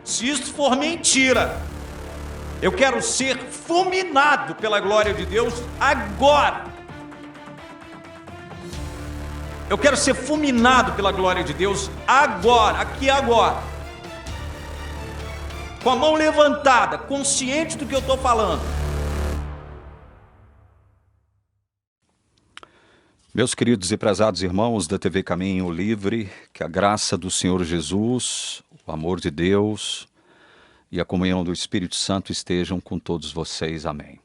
Se isso for mentira, eu quero ser fulminado pela glória de Deus agora. Eu quero ser fulminado pela glória de Deus agora, aqui e agora. Com a mão levantada, consciente do que eu estou falando. Meus queridos e prezados irmãos da TV Caminho Livre, que a graça do Senhor Jesus, o amor de Deus e a comunhão do Espírito Santo estejam com todos vocês. Amém.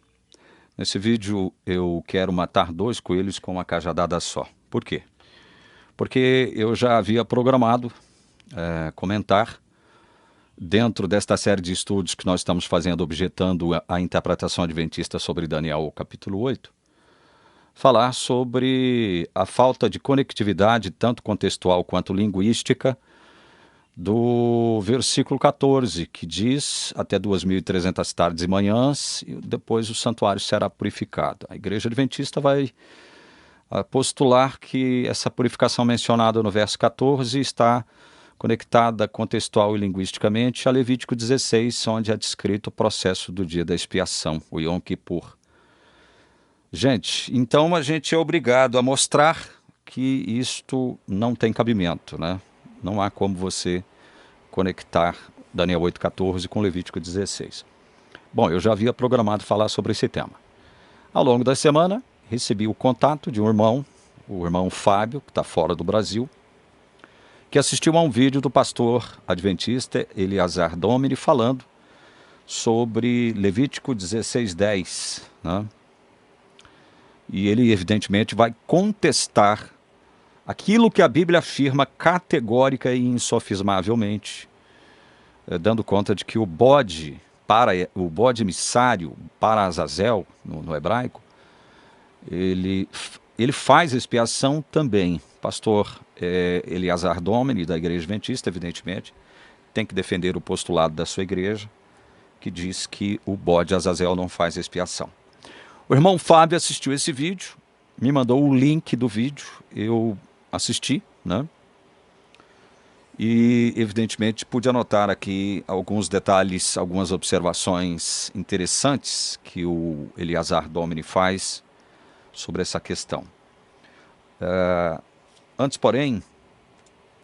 Nesse vídeo eu quero matar 2 coelhos com uma cajadada só. Por quê? Porque eu já havia programado comentar dentro desta série de estudos que nós estamos fazendo objetando a interpretação adventista sobre Daniel capítulo 8, falar sobre a falta de conectividade, tanto contextual quanto linguística, do versículo 14, que diz até 2.300 tardes e manhãs, e depois o santuário será purificado. A igreja adventista vai postular que essa purificação mencionada no verso 14 está conectada contextual e linguisticamente a Levítico 16, onde é descrito o processo do dia da expiação, o Yom Kippur. Gente, então a gente é obrigado a mostrar que isto não tem cabimento, né? Não há como você conectar Daniel 8,14 com Levítico 16. Bom, eu já havia programado falar sobre esse tema. Ao longo da semana, recebi o contato de um irmão, o irmão Fábio, que está fora do Brasil, que assistiu a um vídeo do pastor adventista Eleazar Domini falando sobre Levítico 16:10, né? E ele, evidentemente, vai contestar aquilo que a Bíblia afirma categórica e insofismavelmente, dando conta de que o bode emissário para Azazel, no hebraico, ele faz expiação também. Pastor Eleazar Domini, da Igreja Adventista, evidentemente, tem que defender o postulado da sua igreja, que diz que o bode Azazel não faz expiação. O irmão Fábio assistiu esse vídeo, me mandou o link do vídeo, eu assisti, né? E, evidentemente, pude anotar aqui alguns detalhes, algumas observações interessantes que o Eleazar Domini faz sobre essa questão. Antes, porém,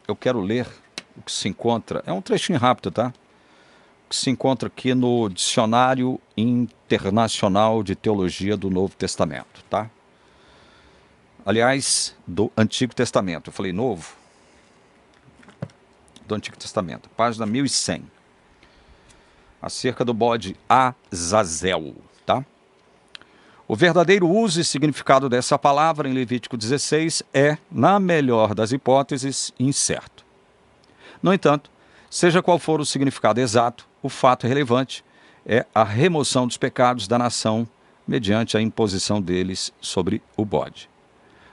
eu quero ler o que se encontra, é um trechinho rápido, tá? Que se encontra aqui no Dicionário Internacional de Teologia do Novo Testamento, tá? Aliás, do Antigo Testamento. Eu falei novo? Do Antigo Testamento, página 1100. Acerca do bode Azazel, tá? O verdadeiro uso e significado dessa palavra em Levítico 16 é, na melhor das hipóteses, incerto. No entanto, seja qual for o significado exato, o fato relevante é a remoção dos pecados da nação mediante a imposição deles sobre o bode.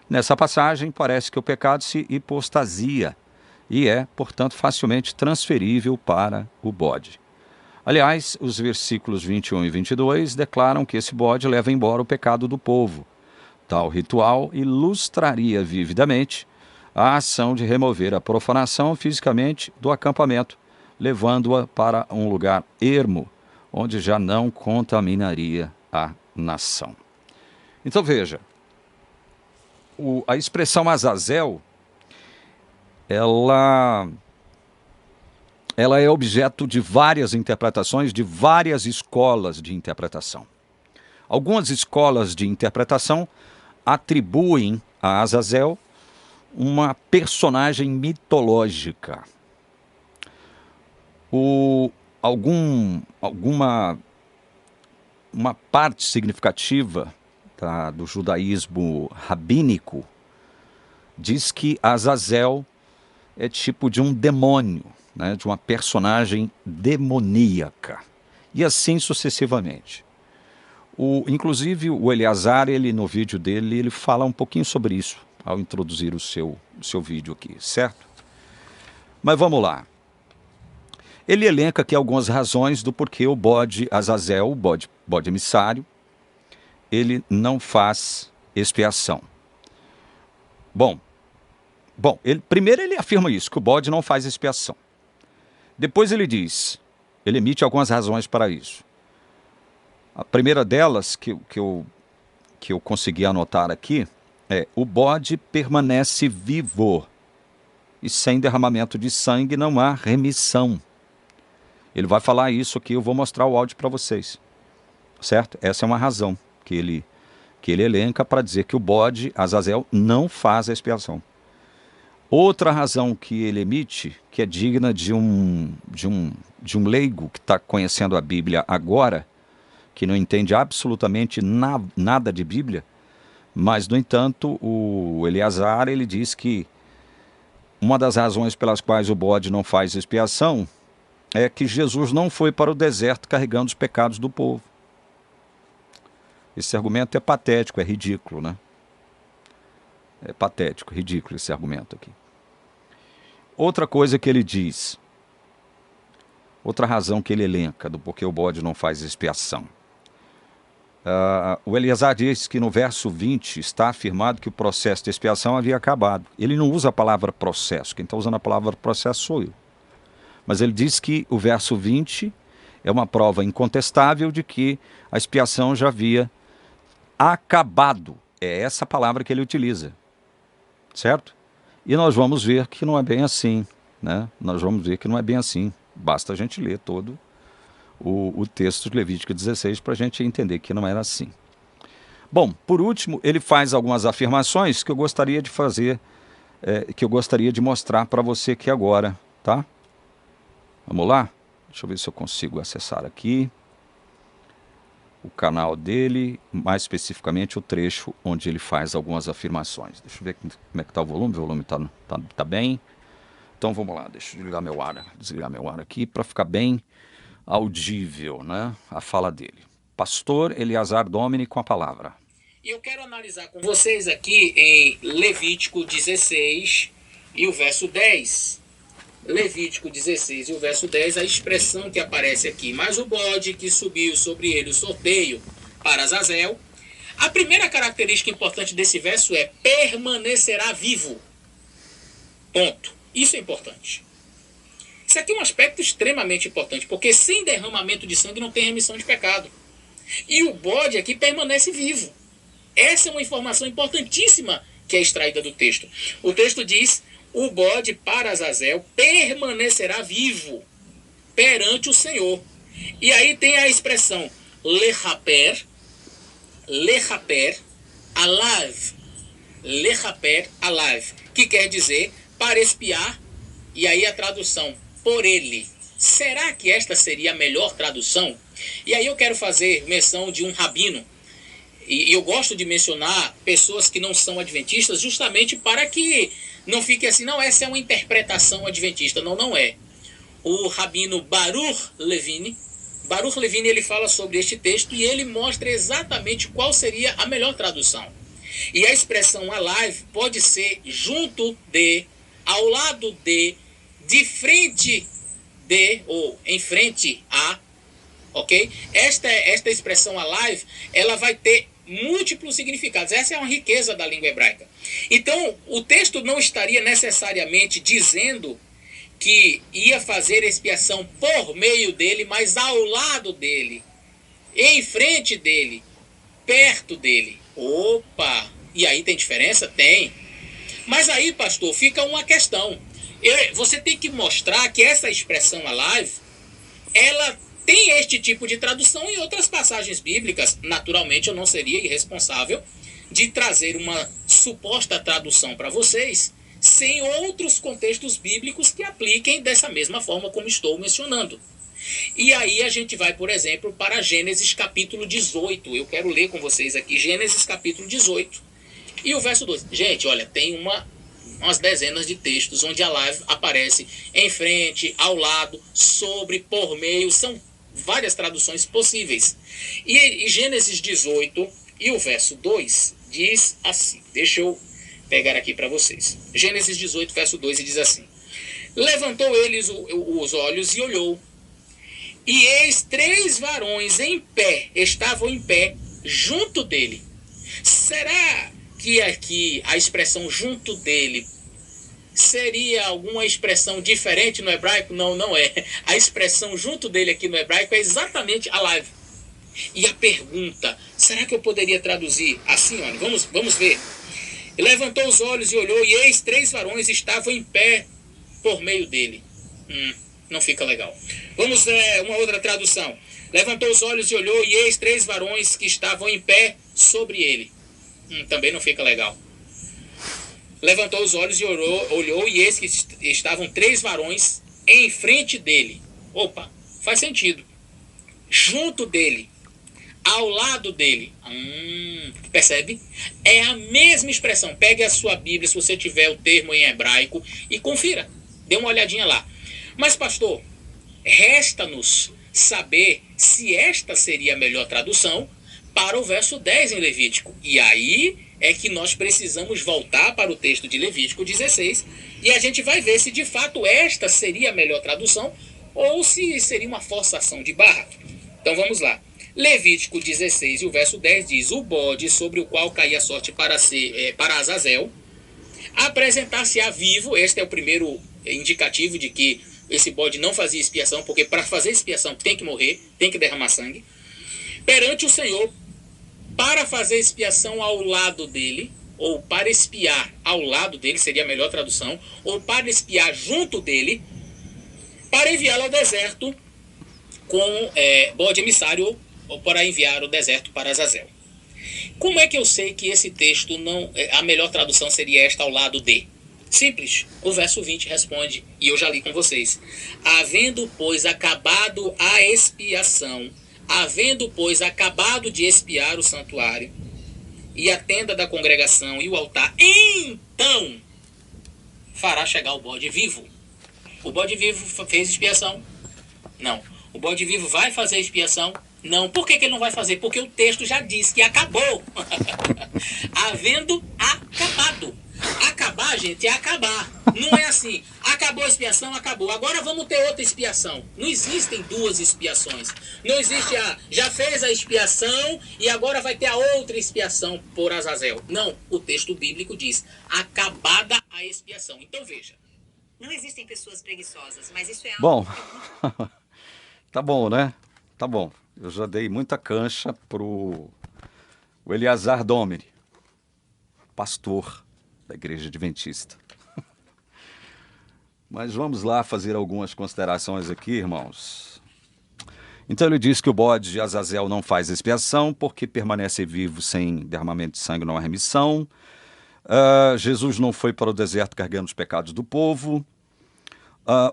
Nessa passagem, parece que o pecado se hipostasia e é, portanto, facilmente transferível para o bode. Aliás, os versículos 21 e 22 declaram que esse bode leva embora o pecado do povo. Tal ritual ilustraria vividamente a ação de remover a profanação fisicamente do acampamento, levando-a para um lugar ermo, onde já não contaminaria a nação. Então veja, a expressão Azazel, ela é objeto de várias interpretações, de várias escolas de interpretação. Algumas escolas de interpretação atribuem a Azazel uma personagem mitológica. Uma parte significativa do judaísmo rabínico diz que Azazel é tipo de um demônio, né, de uma personagem demoníaca, e assim sucessivamente. Inclusive o Eleazar, no vídeo dele, ele fala um pouquinho sobre isso, ao introduzir o seu vídeo aqui, certo? Mas vamos lá. Ele elenca aqui algumas razões do porquê o bode Azazel, o bode emissário, ele não faz expiação. Bom, primeiro ele afirma isso, que o bode não faz expiação. Depois ele diz Ele emite algumas razões para isso. A primeira delas, que eu consegui anotar aqui, é: o bode permanece vivo, e sem derramamento de sangue não há remissão. Ele vai falar isso aqui, eu vou mostrar o áudio para vocês, certo? Essa é uma razão que ele elenca para dizer que o bode, Azazel, não faz a expiação. Outra razão que ele emite, que é digna de um leigo que está conhecendo a Bíblia agora, que não entende absolutamente nada de Bíblia, mas, no entanto, o Eleazar, ele diz que uma das razões pelas quais o bode não faz expiação é que Jesus não foi para o deserto carregando os pecados do povo. Esse argumento é patético, é ridículo, né? É patético, ridículo esse argumento aqui. Outra coisa que ele diz, outra razão que ele elenca do porquê o bode não faz expiação. O Eleazar diz que no verso 20 está afirmado que o processo de expiação havia acabado. Ele não usa a palavra processo, quem está usando a palavra processo sou eu. Mas ele diz que o verso 20 é uma prova incontestável de que a expiação já havia acabado. É essa palavra que ele utiliza, certo? E nós vamos ver que não é bem assim, né? Nós vamos ver que não é bem assim. Basta a gente ler todo o texto de Levítico 16 para a gente entender que não era assim. Bom, por último, ele faz algumas afirmações que eu gostaria de fazer, que eu gostaria de mostrar para você aqui agora, tá? Vamos lá? Deixa eu ver se eu consigo acessar aqui o canal dele, mais especificamente o trecho onde ele faz algumas afirmações. Deixa eu ver como é que está o volume tá bem. Então vamos lá, deixa eu desligar meu ar aqui para ficar bem audível, né, a fala dele. Pastor Eleazar Domini com a palavra. E eu quero analisar com vocês aqui em Levítico 16 e o verso 10. Levítico 16 e o verso 10, a expressão que aparece aqui: mas o bode que subiu sobre ele o sorteio para Azazel. A primeira característica importante desse verso é: permanecerá vivo. Ponto. Isso é importante. Isso aqui é um aspecto extremamente importante, porque sem derramamento de sangue não tem remissão de pecado. E o bode aqui permanece vivo. Essa é uma informação importantíssima que é extraída do texto. O texto diz: o bode para Azazel permanecerá vivo perante o Senhor. E aí tem a expressão lechaper, alav, que quer dizer para expiar, e aí a tradução por ele. Será que esta seria a melhor tradução? E aí eu quero fazer menção de um rabino, e eu gosto de mencionar pessoas que não são adventistas, justamente para que não fique assim: não, essa é uma interpretação adventista. Não, não é. O rabino Baruch Levine, ele fala sobre este texto e ele mostra exatamente qual seria a melhor tradução. E a expressão alive pode ser junto de, ao lado de frente de ou em frente a, ok? Esta expressão alive, ela vai ter múltiplos significados. Essa é uma riqueza da língua hebraica. Então, o texto não estaria necessariamente dizendo que ia fazer expiação por meio dele, mas ao lado dele, em frente dele, perto dele. Opa! E aí tem diferença? Tem. Mas aí, pastor, fica uma questão. Você tem que mostrar que essa expressão alive, ela tem este tipo de tradução em outras passagens bíblicas. Naturalmente, eu não seria irresponsável de trazer uma suposta tradução para vocês sem outros contextos bíblicos que apliquem dessa mesma forma como estou mencionando. E aí a gente vai, por exemplo, para Gênesis capítulo 18. Eu quero ler com vocês aqui Gênesis capítulo 18 e o verso 12. Gente, olha, tem umas dezenas de textos onde a live aparece em frente, ao lado, sobre, por meio. São várias traduções possíveis. E Gênesis 18 e o verso 2 diz assim. Deixa eu pegar aqui para vocês. Gênesis 18, verso 2, e diz assim: levantou eles os olhos e olhou, e eis 3 varões em pé, estavam em pé junto dele. Será que aqui a expressão junto dele seria alguma expressão diferente no hebraico? Não, não é. A expressão junto dele aqui no hebraico é exatamente alav. E a pergunta, será que eu poderia traduzir assim? Olha, vamos ver. Ele levantou os olhos e olhou, e eis 3 varões estavam em pé por meio dele. Não fica legal. Vamos ver uma outra tradução. Levantou os olhos e olhou, e eis 3 varões que estavam em pé sobre ele. Também não fica legal. Levantou os olhos e olhou, e eis que estavam 3 varões em frente dele. Opa, faz sentido. Junto dele, ao lado dele. Percebe? É a mesma expressão. Pegue a sua Bíblia, se você tiver o termo em hebraico, e confira. Dê uma olhadinha lá. Mas, pastor, resta-nos saber se esta seria a melhor tradução para o verso 10 em Levítico. E aí é que nós precisamos voltar para o texto de Levítico 16 e a gente vai ver se de fato esta seria a melhor tradução ou se seria uma forçação de barra. Então vamos lá. Levítico 16 e o verso 10 diz: o bode sobre o qual caía a sorte para Azazel apresentar-se-á vivo. Este é o primeiro indicativo de que esse bode não fazia expiação, porque para fazer expiação tem que morrer, tem que derramar sangue, perante o Senhor, para fazer expiação ao lado dele, ou para expiar ao lado dele, seria a melhor tradução, ou para expiar junto dele, para enviá-lo ao deserto com bode emissário, ou para enviar o deserto para Azazel. Como é que eu sei que esse texto não, a melhor tradução seria esta, ao lado de? Simples, o verso 20 responde, e eu já li com vocês. Havendo, pois, acabado a expiação, havendo, pois, acabado de expiar o santuário, e a tenda da congregação e o altar, então fará chegar o bode vivo. O bode vivo fez expiação? Não. O bode vivo vai fazer expiação? Não. Por que ele não vai fazer? Porque o texto já diz que acabou. Havendo acabado. Acabar, gente, é acabar. Não é assim, acabou a expiação, acabou. Agora vamos ter outra expiação. Não existem 2 expiações. Não existe já fez a expiação e agora vai ter a outra expiação por Azazel. Não, o texto bíblico diz, acabada a expiação. Então veja. Não existem pessoas preguiçosas, mas isso é algo... Bom, tá bom, né? Tá bom. Eu já dei muita cancha pro Eleazar Domini, pastor da Igreja Adventista. Mas vamos lá fazer algumas considerações aqui, irmãos. Então ele diz que o bode de Azazel não faz expiação, porque permanece vivo sem derramamento de sangue, não há remissão. Jesus não foi para o deserto carregando os pecados do povo.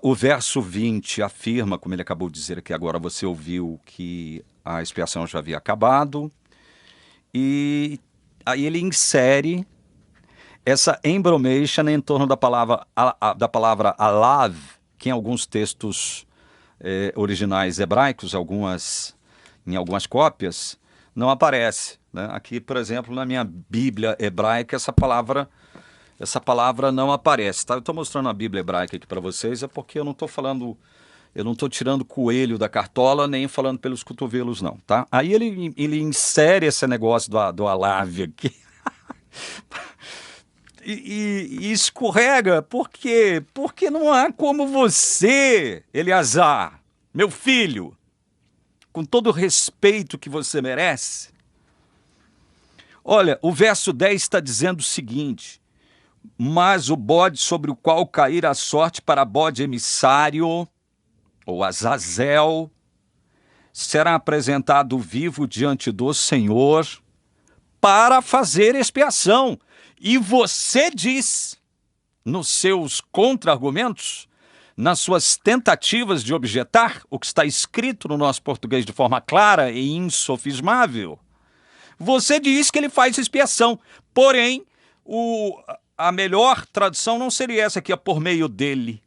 O verso 20 afirma, como ele acabou de dizer aqui agora, você ouviu que a expiação já havia acabado. E aí ele insere essa embromation em torno da palavra alav, que em alguns textos originais hebraicos, em algumas cópias, não aparece, né? Aqui, por exemplo, na minha Bíblia hebraica, essa palavra não aparece. Tá? Eu estou mostrando a Bíblia hebraica aqui para vocês, é porque eu não estou tirando coelho da cartola, nem falando pelos cotovelos, não. Tá? Aí ele insere esse negócio do alav aqui. E escorrega, por quê? Porque não há como você, Eleazar, meu filho, com todo o respeito que você merece. Olha, o verso 10 está dizendo o seguinte: mas o bode sobre o qual cair a sorte para bode emissário, ou Azazel, será apresentado vivo diante do Senhor para fazer expiação. E você diz, nos seus contra-argumentos, nas suas tentativas de objetar o que está escrito no nosso português de forma clara e insofismável, você diz que ele faz expiação. Porém, a melhor tradução não seria essa aqui, por meio dele,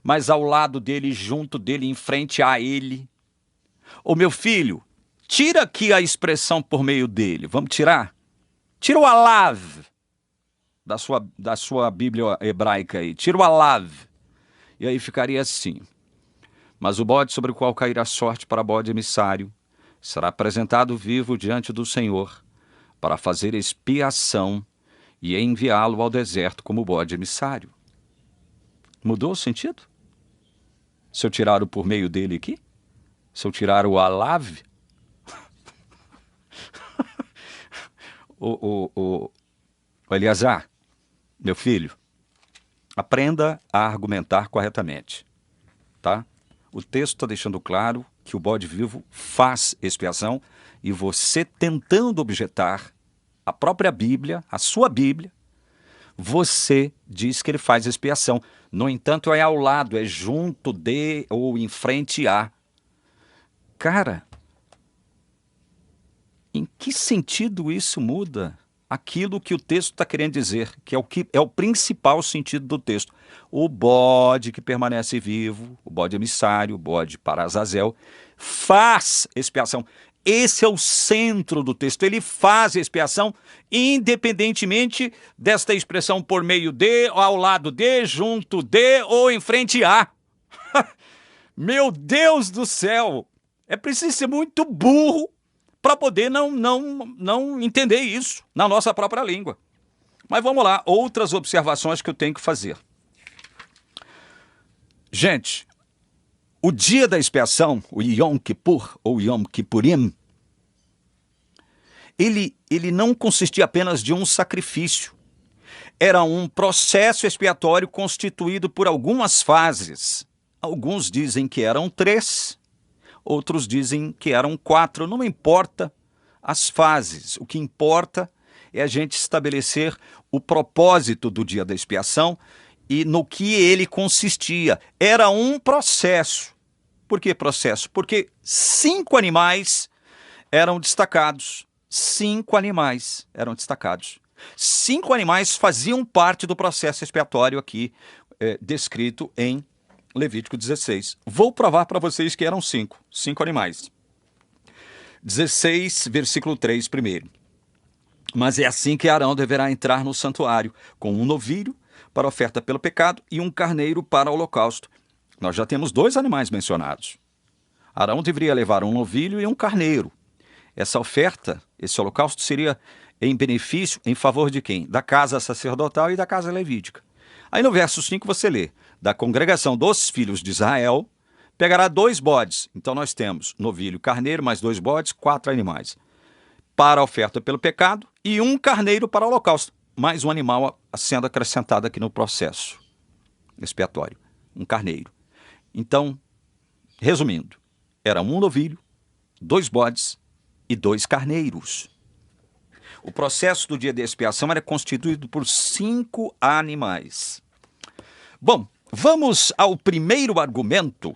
mas ao lado dele, junto dele, em frente a ele. Ô meu filho, tira aqui a expressão por meio dele. Vamos tirar? Tira o alav da sua Bíblia hebraica aí. Tira o alav. E aí ficaria assim: mas o bode sobre o qual cairá a sorte para bode emissário será apresentado vivo diante do Senhor para fazer expiação, e enviá-lo ao deserto como bode emissário. Mudou o sentido? Se eu tirar o por meio dele aqui? Se eu tirar o alave? o Eleazar, meu filho, aprenda a argumentar corretamente, tá? O texto está deixando claro que o bode vivo faz expiação e você tentando objetar a própria Bíblia, a sua Bíblia, você diz que ele faz expiação. No entanto, é ao lado, é junto de ou em frente a. Cara, em que sentido isso muda aquilo que o texto está querendo dizer, que é o principal sentido do texto? O bode que permanece vivo, o bode emissário, o bode para Azazel, faz expiação. Esse é o centro do texto. Ele faz expiação independentemente desta expressão por meio de, ao lado de, junto de ou em frente a. Meu Deus do céu! É preciso ser muito burro para poder não entender isso na nossa própria língua. Mas vamos lá, outras observações que eu tenho que fazer. Gente, o dia da expiação, o Yom Kippur, ou Yom Kippurim, ele não consistia apenas de um sacrifício. Era um processo expiatório constituído por algumas fases. Alguns dizem que eram 3, outros dizem que eram 4. Não importa as fases. O que importa é a gente estabelecer o propósito do dia da expiação e no que ele consistia. Era um processo. Por que processo? Porque 5 animais eram destacados. 5 animais eram destacados. 5 animais faziam parte do processo expiatório aqui descrito em Levítico 16. Vou provar para vocês que eram 5 animais. 16, versículo 3 primeiro. Mas é assim que Arão deverá entrar no santuário, com um novilho para oferta pelo pecado e um carneiro para o holocausto. Nós já temos 2 animais mencionados. Arão deveria levar um novilho e um carneiro. Essa oferta, esse holocausto, seria em benefício, em favor de quem? Da casa sacerdotal e da casa levítica. Aí no verso 5 você lê: da congregação dos filhos de Israel, pegará 2 bodes. Então nós temos novilho, carneiro, mais 2 bodes, 4 animais. Para a oferta pelo pecado e um carneiro para o holocausto. Mais um animal sendo acrescentado aqui no processo expiatório. Um carneiro. Então, resumindo, era um novilho, 2 bodes e 2 carneiros. O processo do dia de expiação era constituído por 5 animais. Bom, vamos ao primeiro argumento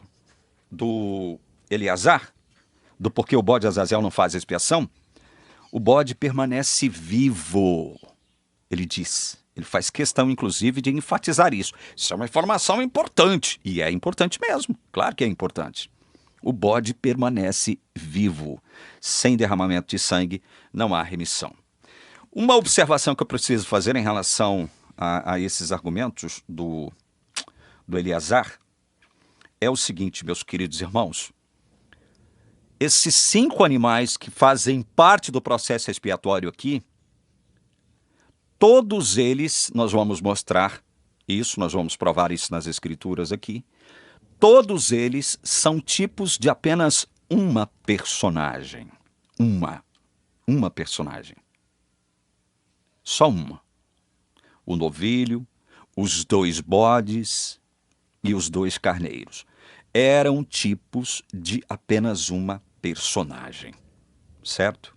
do Eleazar, do porquê o bode Azazel não faz expiação. O bode permanece vivo, ele diz. Ele faz questão, inclusive, de enfatizar isso. Isso é uma informação importante, e é importante mesmo, claro que é importante. O bode permanece vivo. Sem derramamento de sangue, não há remissão. Uma observação que eu preciso fazer em relação a esses argumentos do Eleazar é o seguinte, meus queridos irmãos. Esses 5 animais que fazem parte do processo expiatório aqui, todos eles, nós vamos mostrar isso, nós vamos provar isso nas escrituras aqui, todos eles são tipos de apenas uma personagem. Uma personagem. Só uma. O novilho, os 2 bodes e os 2 carneiros. Eram tipos de apenas uma personagem. Certo?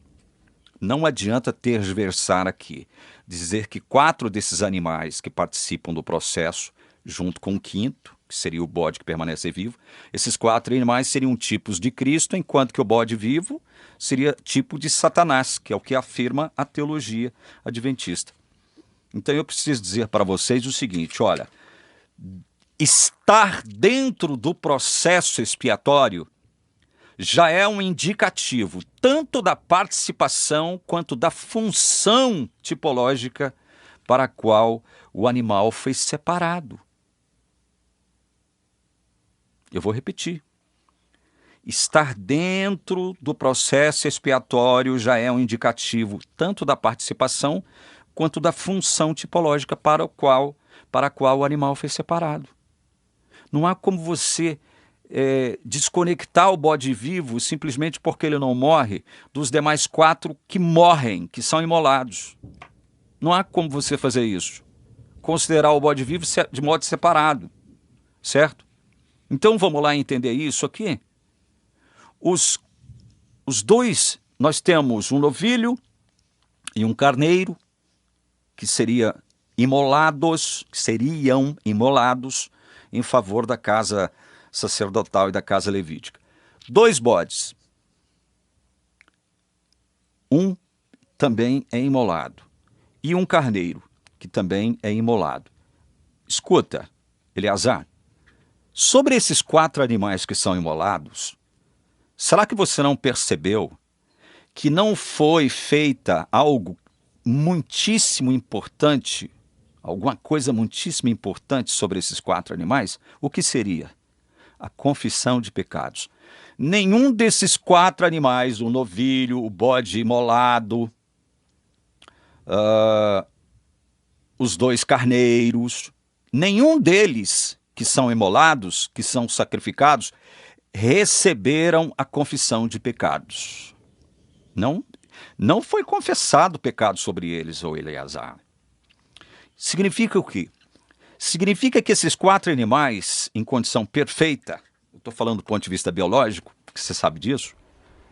Não adianta tergiversar aqui. Dizer que 4 desses animais que participam do processo, junto com o 5º, que seria o bode que permanece vivo, esses 4 animais seriam tipos de Cristo, enquanto que o bode vivo seria tipo de Satanás, que é o que afirma a teologia adventista. Então eu preciso dizer para vocês o seguinte, olha, estar dentro do processo expiatório já é um indicativo tanto da participação quanto da função tipológica para a qual o animal foi separado. Eu vou repetir. Estar dentro do processo expiatório já é um indicativo tanto da participação quanto da função tipológica para a qual o animal foi separado. Não há como você desconectar o bode vivo simplesmente porque ele não morre dos demais 4 que morrem, que são imolados. Não há como você fazer isso. Considerar o bode vivo de modo separado, certo? Então vamos lá entender isso aqui. Os dois, nós temos um novilho e um carneiro, que seriam imolados em favor da casa sacerdotal e da casa levítica. 2 bodes. Um também é imolado. E um carneiro, que também é imolado. Escuta, Eleazar, sobre esses 4 animais que são imolados, será que você não percebeu que não foi feita algo muitíssimo importante, alguma coisa muitíssimo importante sobre esses 4 animais? O que seria? A confissão de pecados. Nenhum desses 4 animais, o novilho, o bode imolado, os 2 carneiros, nenhum deles que são imolados, que são sacrificados, receberam a confissão de pecados. Não foi confessado pecado sobre eles, ô Eleazar. Significa o quê? Significa que esses 4 animais, em condição perfeita, eu estou falando do ponto de vista biológico, porque você sabe disso,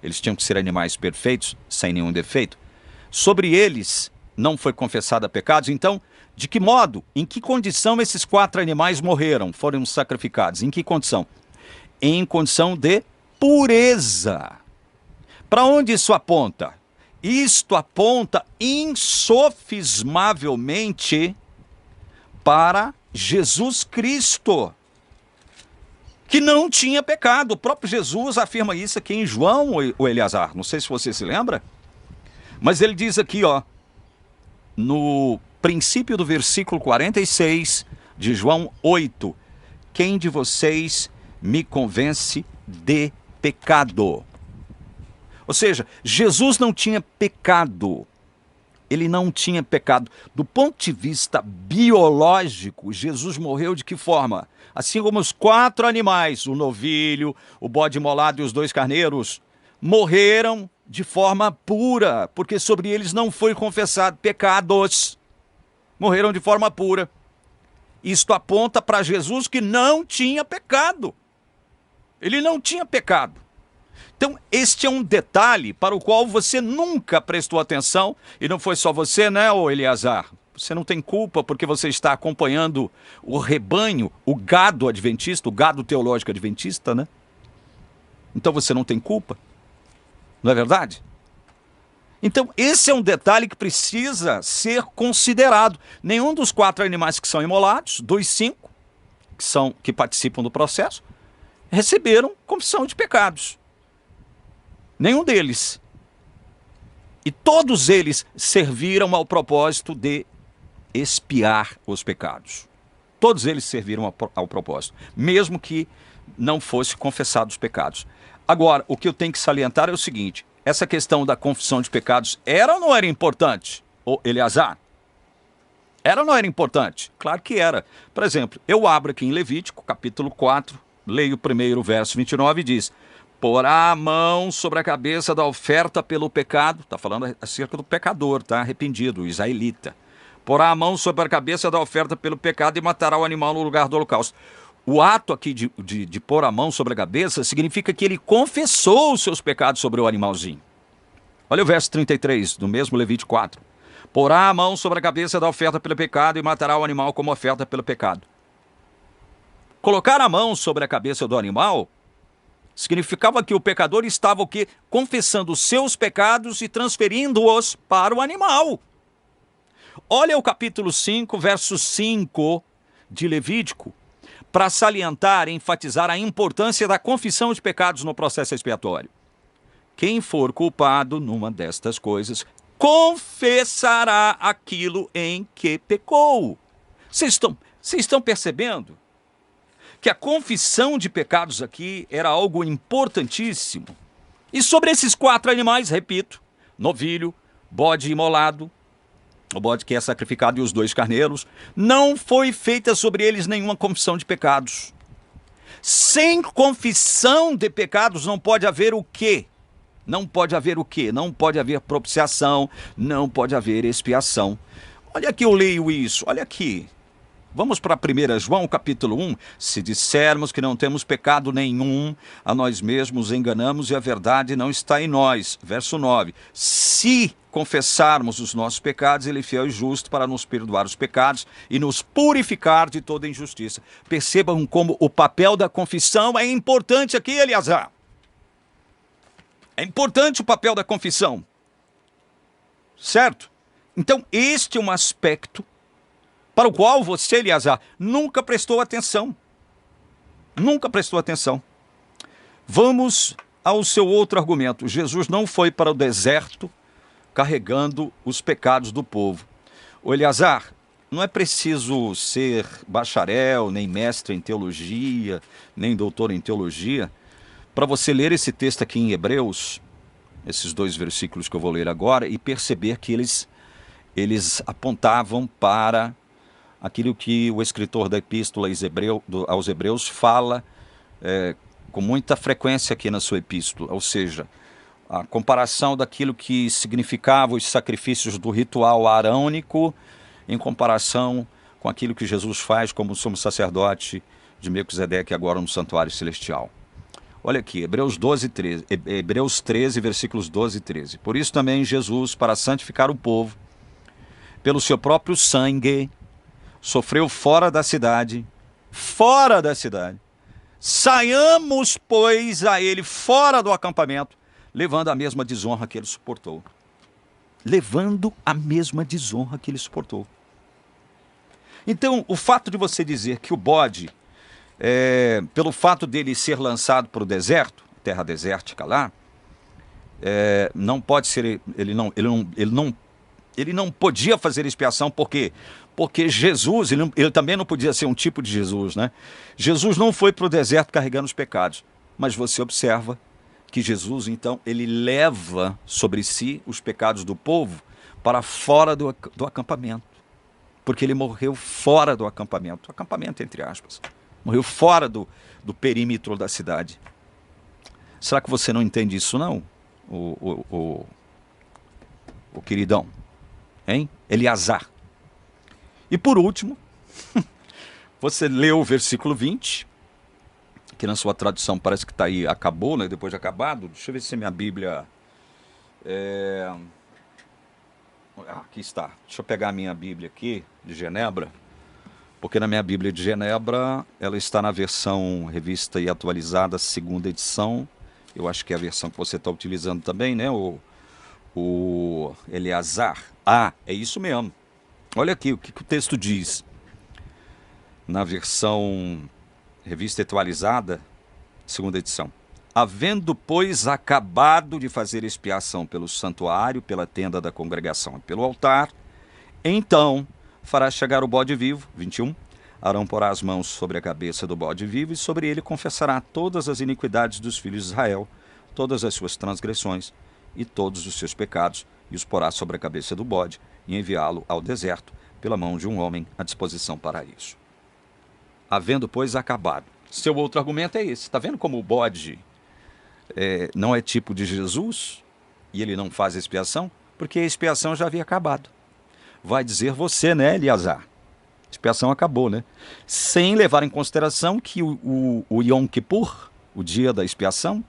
eles tinham que ser animais perfeitos, sem nenhum defeito. Sobre eles não foi confessado pecados, então, de que modo, em que condição esses 4 animais morreram, foram sacrificados? Em que condição? Em condição de pureza. Para onde isso aponta? Isto aponta insofismavelmente para Jesus Cristo, que não tinha pecado. O próprio Jesus afirma isso aqui em João, o Eleazar. Não sei se você se lembra, mas ele diz aqui, no princípio do versículo 46 de João 8, quem de vocês me convence de pecado? Ou seja, Jesus não tinha pecado. Ele não tinha pecado. Do ponto de vista biológico, Jesus morreu de que forma? Assim como os 4 animais, o novilho, o bode imolado e os 2 carneiros, morreram de forma pura, porque sobre eles não foi confessado pecados. Morreram de forma pura. Isto aponta para Jesus que não tinha pecado. Ele não tinha pecado. Então, este é um detalhe para o qual você nunca prestou atenção, e não foi só você, né, ô Eleazar? Você não tem culpa porque você está acompanhando o rebanho, o gado adventista, o gado teológico adventista, né? Então você não tem culpa, não é verdade? Então, esse é um detalhe que precisa ser considerado. Nenhum dos 4 animais que são imolados, dos 5 que participam do processo, receberam confissão de pecados. Nenhum deles. E todos eles serviram ao propósito de expiar os pecados. Todos eles serviram ao propósito, mesmo que não fosse confessados os pecados. Agora, o que eu tenho que salientar é o seguinte: essa questão da confissão de pecados era ou não era importante, ô Eleazar? Era ou não era importante? Claro que era. Por exemplo, eu abro aqui em Levítico, capítulo 4, leio o primeiro verso 29 e diz: porá a mão sobre a cabeça da oferta pelo pecado. Está falando acerca do pecador, tá? Arrependido, o israelita. Porá a mão sobre a cabeça da oferta pelo pecado e matará o animal no lugar do holocausto. O ato aqui de pôr a mão sobre a cabeça significa que ele confessou os seus pecados sobre o animalzinho. Olha o verso 33 do mesmo Levítico 4. Porá a mão sobre a cabeça da oferta pelo pecado e matará o animal como oferta pelo pecado. Colocar a mão sobre a cabeça do animal significava que o pecador estava o quê? Confessando os seus pecados e transferindo-os para o animal. Olha o capítulo 5, verso 5 de Levítico, para salientar e enfatizar a importância da confissão de pecados no processo expiatório. Quem for culpado numa destas coisas, confessará aquilo em que pecou. Vocês estão percebendo que a confissão de pecados aqui era algo importantíssimo? E sobre esses 4 animais, repito, novilho, bode imolado o bode que é sacrificado e os 2 carneiros, não foi feita sobre eles nenhuma confissão de pecados. Sem confissão de pecados não pode haver o quê? Não pode haver o quê? Não pode haver propiciação, não pode haver expiação. Olha aqui, eu leio isso, olha aqui. Vamos para 1 João capítulo 1. Se dissermos que não temos pecado nenhum, a nós mesmos enganamos e a verdade não está em nós. Verso 9. Se confessarmos os nossos pecados, ele é fiel e justo para nos perdoar os pecados e nos purificar de toda injustiça. Percebam como o papel da confissão é importante aqui, Eleazar. É importante o papel da confissão. Certo? Então, este é um aspecto para o qual você, Eleazar, nunca prestou atenção. Nunca prestou atenção. Vamos ao seu outro argumento. Jesus não foi para o deserto carregando os pecados do povo. Ô Eleazar, não é preciso ser bacharel, nem mestre em teologia, nem doutor em teologia, para você ler esse texto aqui em Hebreus, esses 2 versículos que eu vou ler agora, e perceber que eles apontavam para aquilo que o escritor da epístola aos Hebreus fala com muita frequência aqui na sua epístola, ou seja, a comparação daquilo que significava os sacrifícios do ritual arônico em comparação com aquilo que Jesus faz como sumo sacerdote de Melquisedeque agora no santuário celestial. Olha aqui, Hebreus 13, versículos 12 e 13. Por isso também Jesus, para santificar o povo, pelo seu próprio sangue, sofreu fora da cidade. Saiamos, pois, a ele fora do acampamento, levando a mesma desonra que ele suportou. Então, o fato de você dizer que o bode, pelo fato dele ser lançado para o deserto, terra desértica lá, não pode ser, ele não podia fazer expiação, por quê? Porque Jesus, ele também não podia ser um tipo de Jesus, né? Jesus não foi para o deserto carregando os pecados, mas você observa que Jesus, então, ele leva sobre si os pecados do povo para fora do acampamento, porque ele morreu fora do acampamento entre aspas, morreu fora do perímetro da cidade. Será que você não entende isso não, o queridão? Hein? Eleazar. E por último, você leu o versículo 20, que na sua tradução parece que está aí, acabou, né? Depois de acabado. Deixa eu ver se a minha Bíblia... aqui está. Deixa eu pegar a minha Bíblia aqui, de Genebra, porque na minha Bíblia de Genebra, ela está na versão revista e atualizada, 2ª edição. Eu acho que é a versão que você está utilizando também, né? O Eleazar. Ah, é isso mesmo. Olha aqui o que o texto diz. Na versão revista atualizada, 2ª edição. Havendo, pois, acabado de fazer expiação pelo santuário, pela tenda da congregação e pelo altar, então fará chegar o bode vivo, 21. Arão porá as mãos sobre a cabeça do bode vivo e sobre ele confessará todas as iniquidades dos filhos de Israel, todas as suas transgressões e todos os seus pecados, e os porá sobre a cabeça do bode, e enviá-lo ao deserto, pela mão de um homem à disposição para isso. Havendo, pois, acabado. Seu outro argumento é esse. Está vendo como o bode não é tipo de Jesus, e ele não faz expiação? Porque a expiação já havia acabado. Vai dizer você, né, Eleazar? A expiação acabou, né? Sem levar em consideração que o Yom Kippur, o dia da expiação,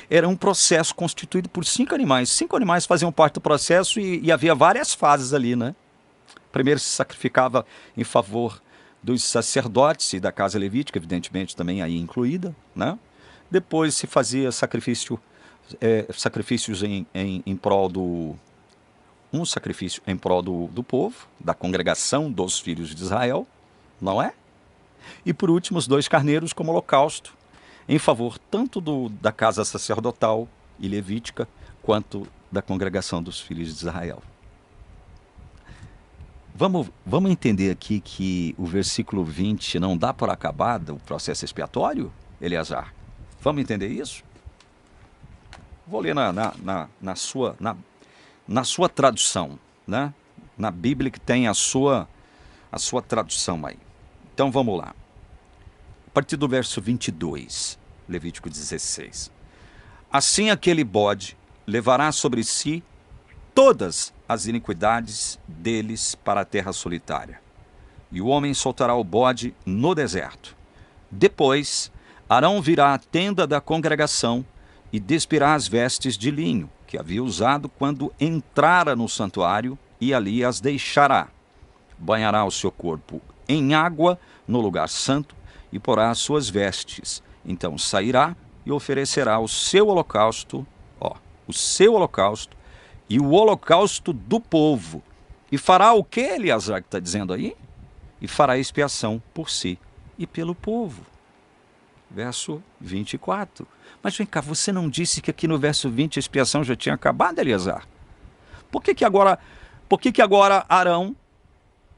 era um processo constituído por 5 animais. 5 animais faziam parte do processo e havia várias fases ali, né? Primeiro se sacrificava em favor dos sacerdotes e da casa levítica, evidentemente também aí incluída, né? Depois se fazia sacrifícios em prol do... Um sacrifício em prol do povo, da congregação dos filhos de Israel, não é? E por último, os 2 carneiros como holocausto, em favor tanto da casa sacerdotal e levítica, quanto da congregação dos filhos de Israel. Vamos entender aqui que o versículo 20 não dá por acabado o processo expiatório, Eleazar? Vamos entender isso? Vou ler na sua tradução, né? na Bíblia que tem a sua tradução aí. Então vamos lá. A partir do verso 22, Levítico 16. Assim aquele bode levará sobre si todas as iniquidades deles para a terra solitária. E o homem soltará o bode no deserto. Depois, Arão virá à tenda da congregação e despirá as vestes de linho que havia usado quando entrara no santuário e ali as deixará. Banhará o seu corpo em água no lugar santo e porá as suas vestes. Então sairá e oferecerá o seu holocausto, o seu holocausto e o holocausto do povo. E fará o que, Eleazar, que está dizendo aí? E fará expiação por si e pelo povo. Verso 24. Mas vem cá, você não disse que aqui no verso 20 a expiação já tinha acabado, Eleazar? Por que agora Arão,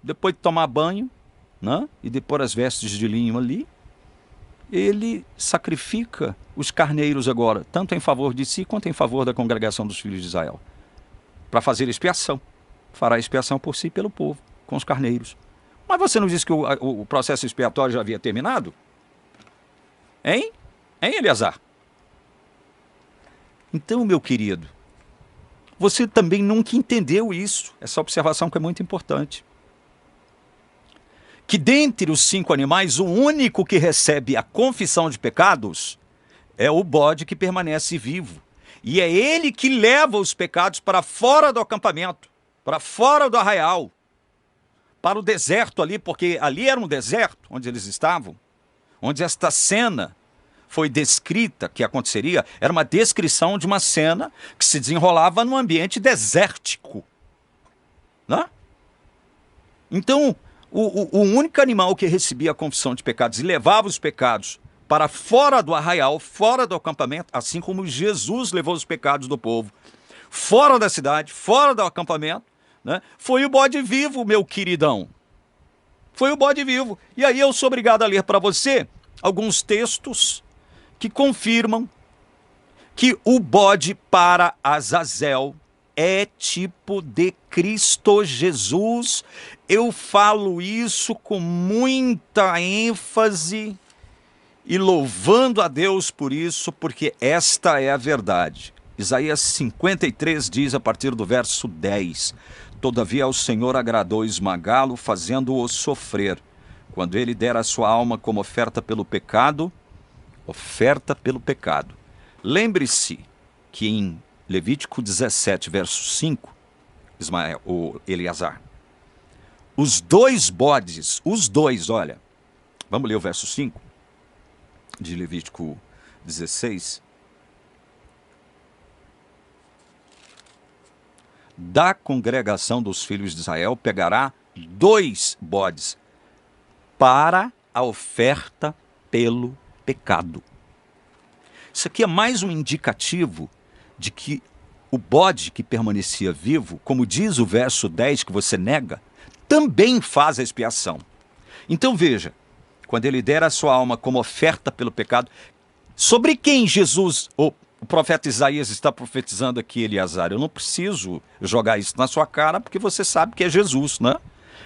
depois de tomar banho, né, e de pôr as vestes de linho ali, ele sacrifica os carneiros agora, tanto em favor de si quanto em favor da congregação dos filhos de Israel, para fazer expiação. Fará expiação por si e pelo povo, com os carneiros. Mas você não disse que o processo expiatório já havia terminado? Hein, Eleazar? Então, meu querido, você também nunca entendeu isso, essa observação que é muito importante. Que dentre os 5 animais, o único que recebe a confissão de pecados é o bode que permanece vivo. E é ele que leva os pecados para fora do acampamento, para fora do arraial, para o deserto ali, porque ali era um deserto onde eles estavam, onde esta cena foi descrita, que aconteceria, era uma descrição de uma cena que se desenrolava num ambiente desértico. Né? Então, o único animal que recebia a confissão de pecados e levava os pecados para fora do arraial, fora do acampamento, assim como Jesus levou os pecados do povo, fora da cidade, fora do acampamento, né? Foi o bode vivo, meu queridão. Foi o bode vivo. E aí eu sou obrigado a ler para você alguns textos que confirmam que o bode para Azazel é tipo de Cristo Jesus. Eu falo isso com muita ênfase e louvando a Deus por isso, porque esta é a verdade. Isaías 53 diz a partir do verso 10: Todavia ao Senhor agradou esmagá-lo, fazendo-o sofrer, quando ele der a sua alma como oferta pelo pecado. Lembre-se que em Levítico 17, verso 5, Eleazar, os dois bodes, olha, vamos ler o verso 5 de Levítico 16. Da congregação dos filhos de Israel pegará 2 bodes para a oferta pelo pecado. Isso aqui é mais um indicativo de que o bode que permanecia vivo, como diz o verso 10 que você nega, também faz a expiação. Então veja, quando ele der a sua alma como oferta pelo pecado, sobre quem Jesus, o profeta Isaías está profetizando aqui, Eleazar? Eu não preciso jogar isso na sua cara, porque você sabe que é Jesus, né?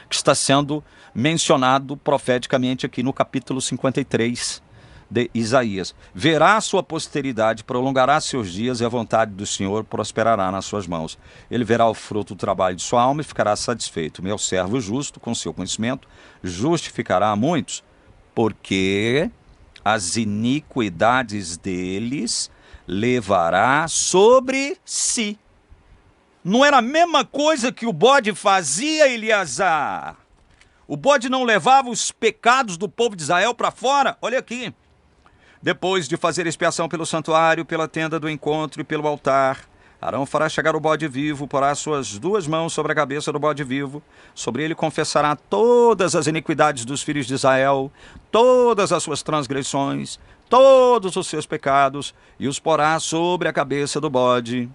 Que está sendo mencionado profeticamente aqui no capítulo 53 de Isaías. Verá a sua posteridade, prolongará seus dias e a vontade do Senhor prosperará nas suas mãos. Ele verá o fruto do trabalho de sua alma e ficará satisfeito. Meu servo justo, com seu conhecimento, justificará a muitos, porque as iniquidades deles levará sobre si. Não era a mesma coisa que o bode fazia, Eleazar? O bode não levava os pecados do povo de Israel para fora? Olha aqui. Depois de fazer expiação pelo santuário, pela tenda do encontro e pelo altar, Arão fará chegar o bode vivo, porá suas 2 mãos sobre a cabeça do bode vivo. Sobre ele confessará todas as iniquidades dos filhos de Israel, todas as suas transgressões, todos os seus pecados, e os porá sobre a cabeça do bode.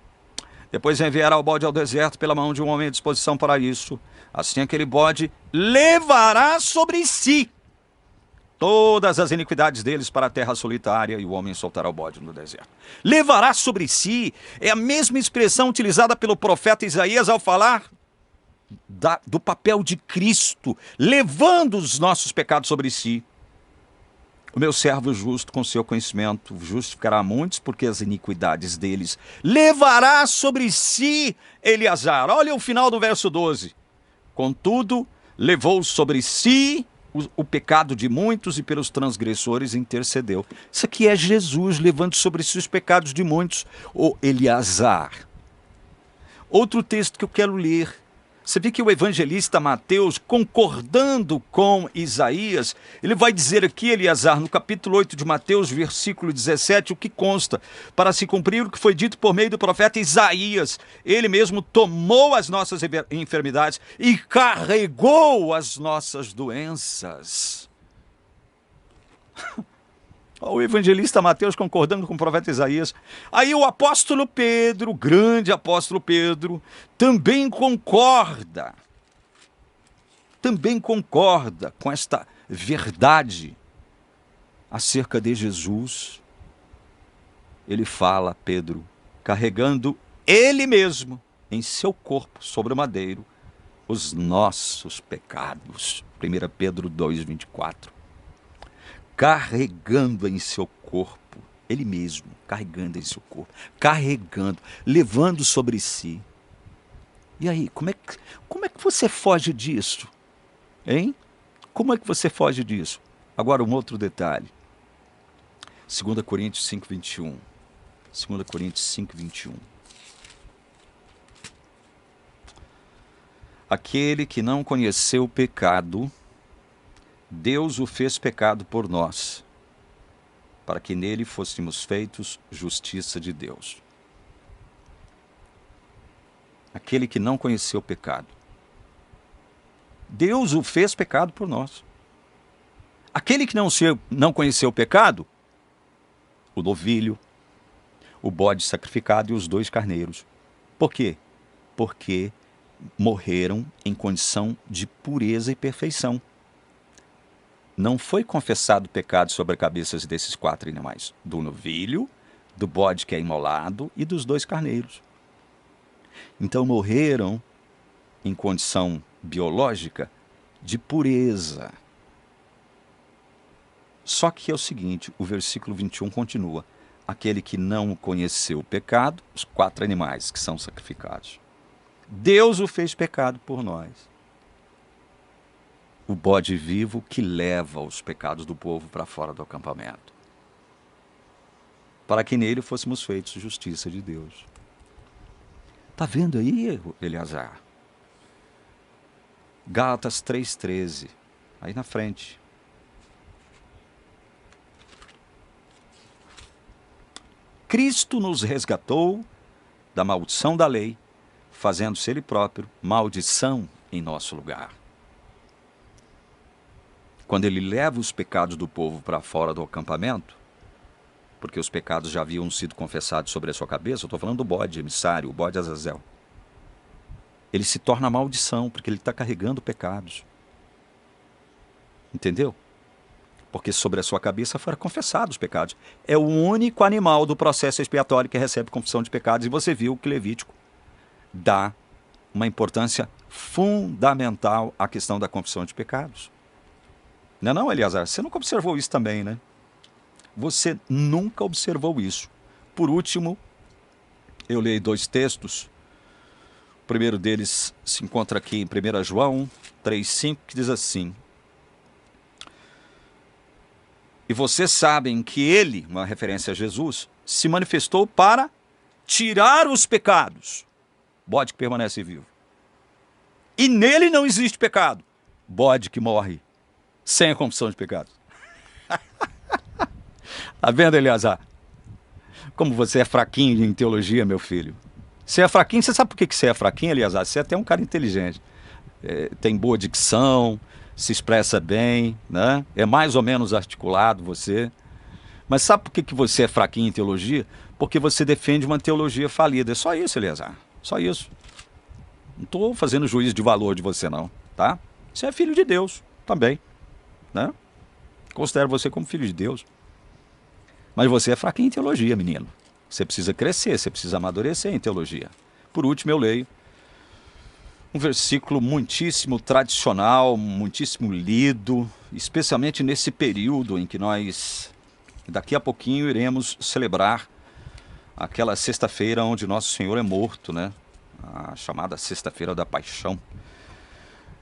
Depois enviará o bode ao deserto pela mão de um homem à disposição para isso. Assim aquele bode levará sobre si todas as iniquidades deles para a terra solitária, e o homem soltará o bode no deserto. Levará sobre si é a mesma expressão utilizada pelo profeta Isaías ao falar do papel de Cristo, levando os nossos pecados sobre si. O meu servo justo, com seu conhecimento, justificará muitos, porque as iniquidades deles levará sobre si Eleazar. Olha o final do verso 12. Contudo, levou sobre si o pecado de muitos e pelos transgressores intercedeu. Isso aqui é Jesus levando sobre si os pecados de muitos, o Eleazar. Outro texto que eu quero ler. Você vê que o evangelista Mateus, concordando com Isaías, ele vai dizer aqui, Eleazar, no capítulo 8 de Mateus, versículo 17, o que consta: para se cumprir o que foi dito por meio do profeta Isaías, ele mesmo tomou as nossas enfermidades e carregou as nossas doenças. O evangelista Mateus concordando com o profeta Isaías. Aí o apóstolo Pedro, o grande apóstolo Pedro, também concorda com esta verdade acerca de Jesus. Ele fala, Pedro, carregando ele mesmo em seu corpo sobre o madeiro os nossos pecados. 1 Pedro 2:24. Carregando em seu corpo, ele mesmo, carregando em seu corpo, levando sobre si. E aí, como é que você foge disso? Hein? Como é que você foge disso? Agora, um outro detalhe. 2 Coríntios 5:21. 2 Coríntios 5:21. Aquele que não conheceu o pecado, Deus o fez pecado por nós, para que nele fôssemos feitos justiça de Deus. Aquele que não conheceu o pecado, Deus o fez pecado por nós. Aquele que não conheceu o pecado, o novilho, o bode sacrificado e os 2 carneiros. Por quê? Porque morreram em condição de pureza e perfeição. Não foi confessado pecado sobre as cabeças desses 4 animais, do novilho, do bode que é imolado e dos 2 carneiros. Então morreram em condição biológica de pureza. Só que é o seguinte, o versículo 21 continua: aquele que não conheceu o pecado, os 4 animais que são sacrificados, Deus o fez pecado por nós. O bode vivo que leva os pecados do povo para fora do acampamento, para que nele fôssemos feitos justiça de Deus. Está vendo aí, Eleazar? Gálatas 3:13, aí na frente. Cristo nos resgatou da maldição da lei, fazendo-se Ele próprio maldição em nosso lugar. Quando Ele leva os pecados do povo para fora do acampamento, porque os pecados já haviam sido confessados sobre a sua cabeça, eu estou falando do bode emissário, o bode Azazel. Ele se torna maldição, porque ele está carregando pecados. Entendeu? Porque sobre a sua cabeça foram confessados os pecados. É o único animal do processo expiatório que recebe confissão de pecados. E você viu que Levítico dá uma importância fundamental à questão da confissão de pecados. Não, Eleazar? Você nunca observou isso também, né? Você nunca observou isso. Por último, eu leio 2 textos. O primeiro deles se encontra aqui em 1 João 3:5, que diz assim: e vocês sabem que ele, uma referência a Jesus, se manifestou para tirar os pecados. Bode que permanece vivo. E nele não existe pecado. Bode que morre sem a confissão de pecados. Tá vendo, Eleazar? Como você é fraquinho em teologia, meu filho. Você é fraquinho, você sabe por que você é fraquinho, Eleazar? Você é até um cara inteligente. Tem boa dicção, se expressa bem, né? É mais ou menos articulado você. Mas sabe por que você é fraquinho em teologia? Porque você defende uma teologia falida. É só isso, Eleazar. Só isso. Não estou fazendo juízo de valor de você, não. Tá? Você é filho de Deus também, né? Considero você como filho de Deus. Mas você é fraquinho em teologia, menino. Você precisa crescer, você precisa amadurecer em teologia. Por último, eu leio Um versículo muitíssimo tradicional, muitíssimo lido, especialmente nesse período em que nós, daqui a pouquinho, iremos celebrar aquela sexta-feira onde Nosso Senhor é morto, né? A chamada Sexta-feira da Paixão.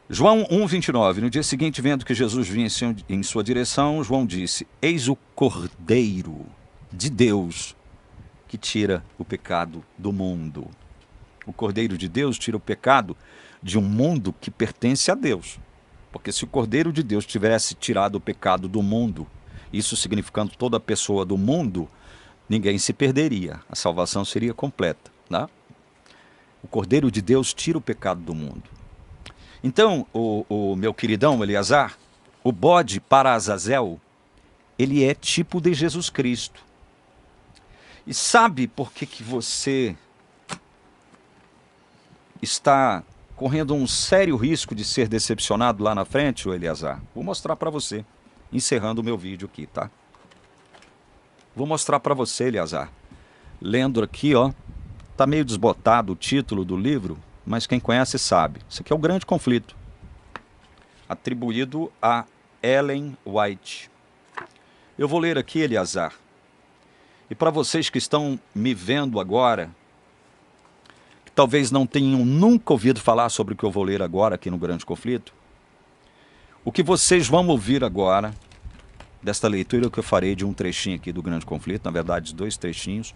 João 1,29. No dia seguinte, vendo que Jesus vinha em sua direção, João disse: Eis o Cordeiro de Deus que tira o pecado do mundo. O Cordeiro de Deus tira o pecado de um mundo que pertence a Deus. Porque se o Cordeiro de Deus tivesse tirado o pecado do mundo, isso significando toda pessoa do mundo, ninguém se perderia. A salvação seria completa, né? O Cordeiro de Deus tira o pecado do mundo. Então, o meu queridão Eleazar, o bode para Azazel, ele é tipo de Jesus Cristo. E sabe por que você está correndo um sério risco de ser decepcionado lá na frente, Eleazar? Vou mostrar para você, encerrando o meu vídeo aqui, tá? Vou mostrar para você, Eleazar. Lendo aqui, ó, tá meio desbotado o título do livro, mas quem conhece sabe. Isso aqui é o Grande Conflito, atribuído a Ellen White. Eu vou ler aqui, Eleazar. E para vocês que estão me vendo agora, que talvez não tenham nunca ouvido falar sobre o que eu vou ler agora aqui no Grande Conflito, o que vocês vão ouvir agora, desta leitura que eu farei de um trechinho aqui do Grande Conflito, na verdade 2 trechinhos,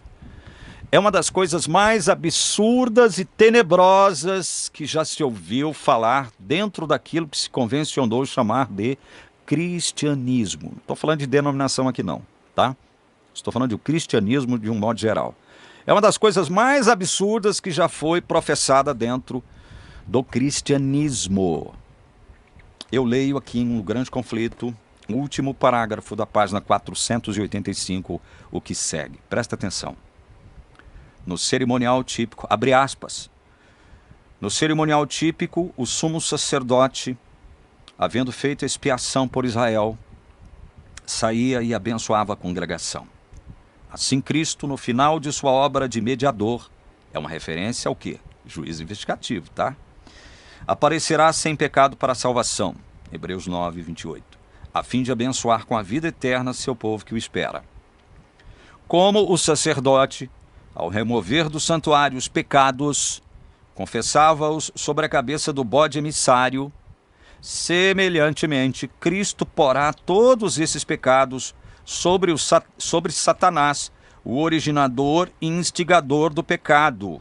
é uma das coisas mais absurdas e tenebrosas que já se ouviu falar dentro daquilo que se convencionou chamar de cristianismo. Não estou falando de denominação aqui não, tá? Estou falando de cristianismo de um modo geral. É uma das coisas mais absurdas que já foi professada dentro do cristianismo. Eu leio aqui no Grande Conflito, o último parágrafo da página 485, o que segue. Presta atenção. No cerimonial típico, abre aspas, no cerimonial típico, o sumo sacerdote, havendo feito expiação por Israel, saía e abençoava a congregação. Assim Cristo, no final de sua obra de mediador, é uma referência ao quê? Juiz investigativo, tá? Aparecerá sem pecado para a salvação, Hebreus 9, 28, a fim de abençoar com a vida eterna seu povo que o espera. Como o sacerdote, ao remover do santuário os pecados, confessava-os sobre a cabeça do bode emissário, semelhantemente, Cristo porá todos esses pecados sobre Satanás, o originador e instigador do pecado.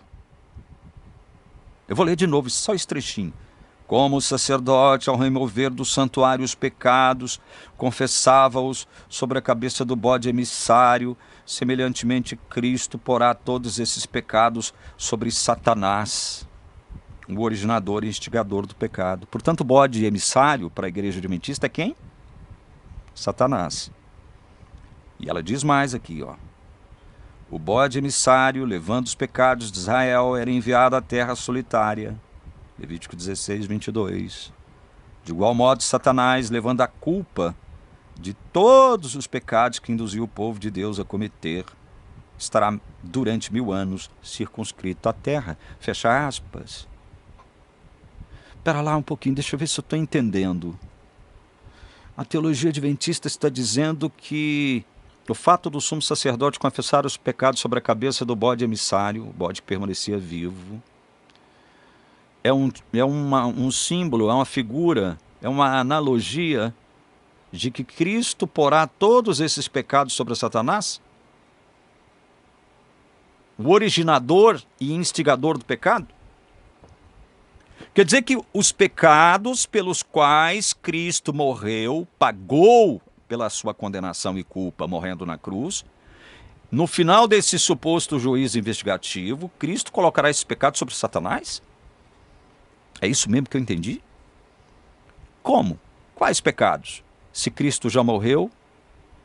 Eu vou ler de novo, só esse trechinho. Como o sacerdote, ao remover do santuário os pecados, confessava-os sobre a cabeça do bode emissário, semelhantemente Cristo porá todos esses pecados sobre Satanás, o originador e instigador do pecado. Portanto, o bode emissário para a igreja adventista é quem? Satanás. E ela diz mais aqui, ó. O bode emissário, levando os pecados de Israel, era enviado à terra solitária. Levítico 16, 22. De igual modo, Satanás, levando a culpa de todos os pecados que induziu o povo de Deus a cometer, estará durante 1000 anos circunscrito à terra. Fecha aspas. Espera lá um pouquinho, deixa eu ver se eu estou entendendo. A teologia adventista está dizendo que o fato do sumo sacerdote confessar os pecados sobre a cabeça do bode emissário, o bode que permanecia vivo, é um símbolo, é uma figura, é uma analogia de que Cristo porá todos esses pecados sobre Satanás? O originador e instigador do pecado? Quer dizer que os pecados pelos quais Cristo morreu, pagou pela sua condenação e culpa morrendo na cruz, no final desse suposto juízo investigativo, Cristo colocará esses pecados sobre Satanás? É isso mesmo que eu entendi? Como? Quais pecados? Se Cristo já morreu,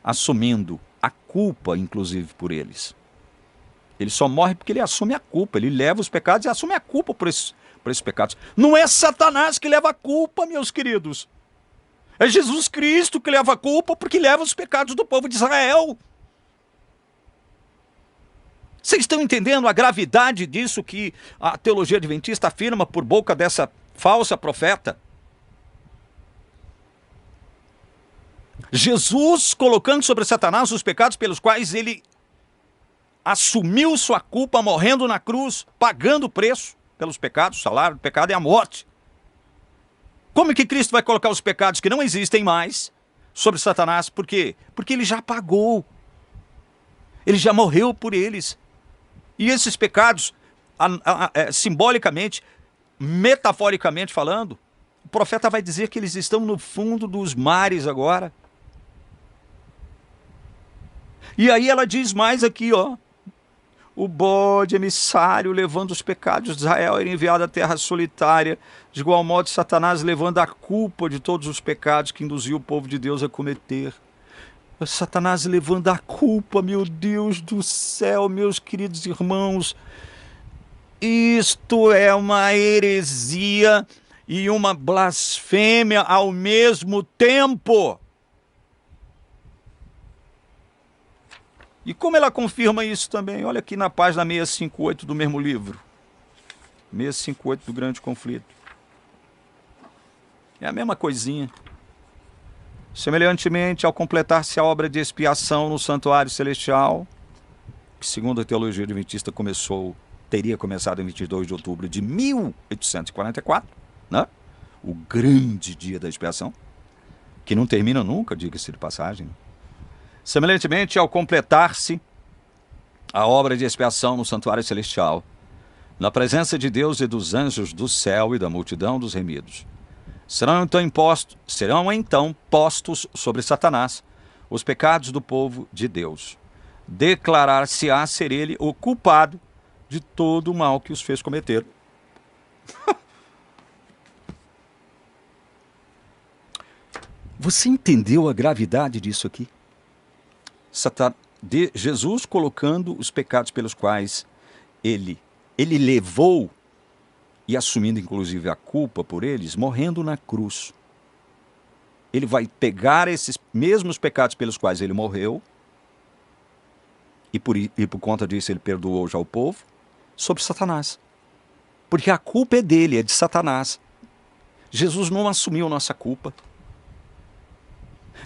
assumindo a culpa, inclusive, por eles. Ele só morre porque ele assume a culpa, ele leva os pecados e assume a culpa por esses pecados. Não é Satanás que leva a culpa, meus queridos. É Jesus Cristo que leva a culpa porque leva os pecados do povo de Israel. Vocês estão entendendo a gravidade disso que a teologia adventista afirma por boca dessa falsa profeta. Jesus colocando sobre Satanás os pecados pelos quais ele assumiu sua culpa, morrendo na cruz, pagando o preço pelos pecados. O salário do pecado é a morte. Como é que Cristo vai colocar os pecados que não existem mais sobre Satanás? Por quê? Porque ele já pagou. Ele já morreu por eles. E esses pecados, simbolicamente, metaforicamente falando, o profeta vai dizer que eles estão no fundo dos mares agora. E aí ela diz mais aqui, ó. O bode emissário levando os pecados de Israel era enviado à terra solitária. De igual modo, Satanás levando a culpa de todos os pecados que induziu o povo de Deus a cometer. Satanás levando a culpa, meu Deus do céu, meus queridos irmãos. Isto é uma heresia e uma blasfêmia ao mesmo tempo. E como ela confirma isso também? Olha aqui na página 658 do mesmo livro. 658 do Grande Conflito. É a mesma coisinha. Semelhantemente, ao completar-se a obra de expiação no santuário celestial, que segundo a teologia adventista teria começado em 22 de outubro de 1844, né? O grande dia da expiação, que não termina nunca, diga-se de passagem. Semelhantemente, ao completar-se a obra de expiação no santuário celestial, na presença de Deus e dos anjos do céu e da multidão dos remidos, serão então postos sobre Satanás os pecados do povo de Deus. Declarar-se-á ser ele o culpado de todo o mal que os fez cometer. Você entendeu a gravidade disso aqui? Jesus colocando os pecados pelos quais ele levou e assumindo inclusive a culpa por eles, morrendo na cruz. Ele vai pegar esses mesmos pecados pelos quais ele morreu, e por conta disso ele perdoou já o povo, sobre Satanás. Porque a culpa é dele, é de Satanás. Jesus não assumiu nossa culpa.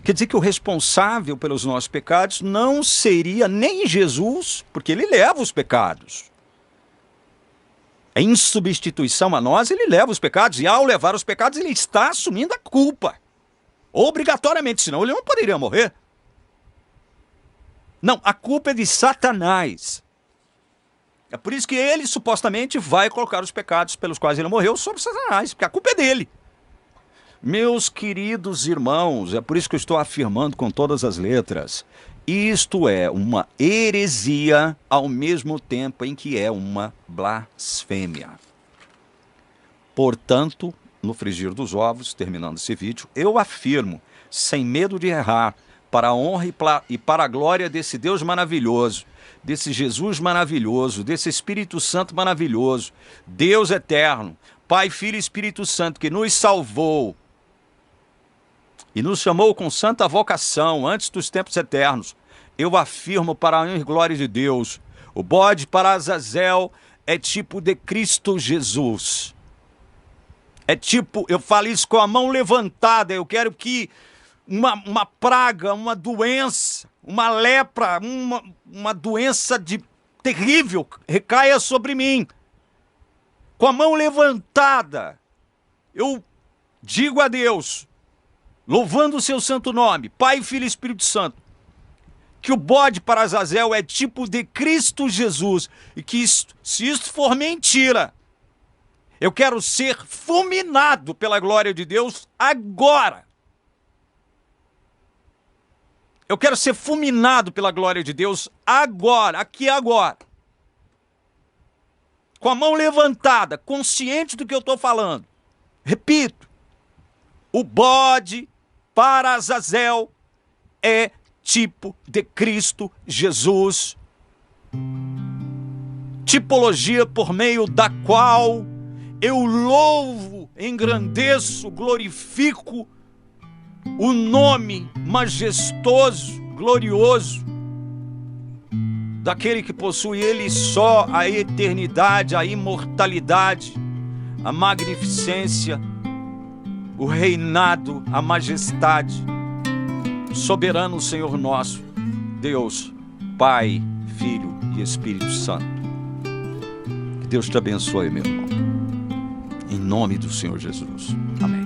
Quer dizer que o responsável pelos nossos pecados não seria nem Jesus, porque ele leva os pecados. Em substituição a nós, ele leva os pecados, e ao levar os pecados, ele está assumindo a culpa. Obrigatoriamente, senão ele não poderia morrer. Não, a culpa é de Satanás. É por isso que ele supostamente vai colocar os pecados pelos quais ele morreu sobre Satanás, porque a culpa é dele. Meus queridos irmãos, é por isso que eu estou afirmando com todas as letras, isto é uma heresia ao mesmo tempo em que é uma blasfêmia. Portanto, no frigir dos ovos, terminando esse vídeo, eu afirmo, sem medo de errar, para a honra e para a glória desse Deus maravilhoso, desse Jesus maravilhoso, desse Espírito Santo maravilhoso, Deus eterno, Pai, Filho e Espírito Santo, que nos salvou e nos chamou com santa vocação antes dos tempos eternos, eu afirmo para a honra e glória de Deus, o bode para Azazel é tipo de Cristo Jesus. É tipo, eu falo isso com a mão levantada, eu quero que uma praga, uma doença, uma lepra, uma doença terrível recaia sobre mim. Com a mão levantada, eu digo a Deus, louvando o seu santo nome, Pai, Filho e Espírito Santo, que o bode para Azazel é tipo de Cristo Jesus, e que se isso for mentira, eu quero ser fulminado pela glória de Deus agora. Eu quero ser fulminado pela glória de Deus agora, aqui agora. Com a mão levantada, consciente do que eu estou falando. Repito, o bode para Azazel é tipo de Cristo Jesus. Tipologia por meio da qual eu louvo, engrandeço, glorifico o nome majestoso, glorioso, daquele que possui ele só a eternidade, a imortalidade, a magnificência, o reinado, a majestade. Soberano Senhor nosso, Deus, Pai, Filho e Espírito Santo. Que Deus te abençoe, meu irmão. Em nome do Senhor Jesus. Amém.